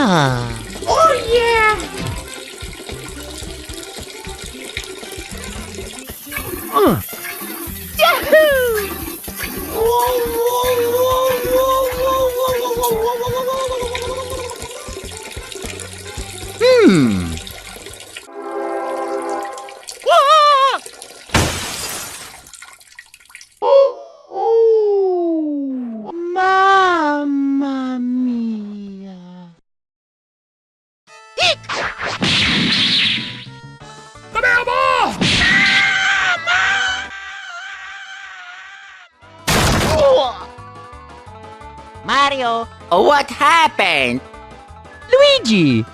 Oh yeah! Yahoo! Mamma mia! Mario, what happened? Luigi!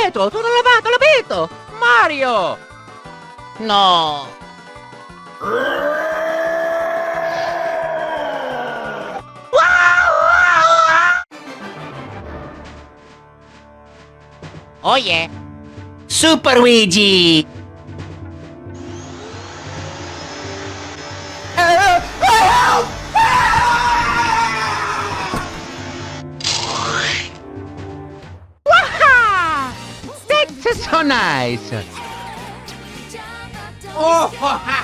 Eto, tutto lavato, l'abito! Mario! No. Oh yeah. Super Luigi! That's so nice! Oh, ha ha